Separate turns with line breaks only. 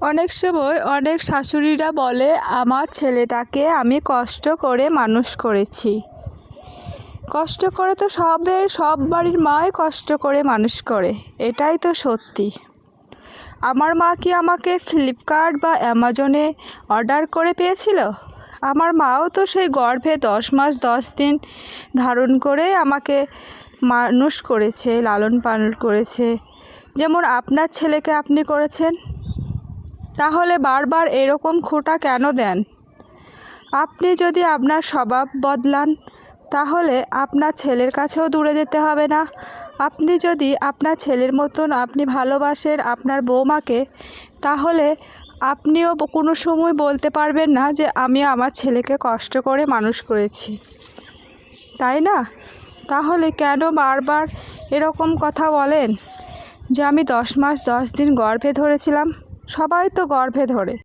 অনেক সময় অনেক শাশুড়িরা বলে আমার ছেলেটাকে আমি কষ্ট করে মানুষ করেছি। কষ্ট করে তো সব বাড়ির মাই কষ্ট করে মানুষ করে, এটাই তো সত্যি। আমার মা কি আমাকে ফ্লিপকার্ট বা অ্যামাজনে অর্ডার করে পেয়েছিল? আমার মাও তো সেই গর্ভে 10 মাস 10 দিন ধারণ করে আমাকে মানুষ করেছে, লালন পালন করেছে, যেমন আপনার ছেলেকে আপনি করেছেন। তাহলে বারবার এরকম খোঁটা কেন দেন? আপনি যদি আপনার স্বভাব বদলান তাহলে আপনার ছেলের কাছেও দূরে যেতে হবে না। আপনি যদি আপনার ছেলের মতন আপনি ভালোবাসেন আপনার বৌমাকে, তাহলে আপনিও কোনো সময় বলতে পারবেন না যে আমি আমার ছেলেকে কষ্ট করে মানুষ করেছি, তাই না? তাহলে কেন বারবার এরকম কথা বলেন যে আমি 10 মাস 10 দিন গর্ভে ধরেছিলাম? সবাই তো গর্ভে ধরে।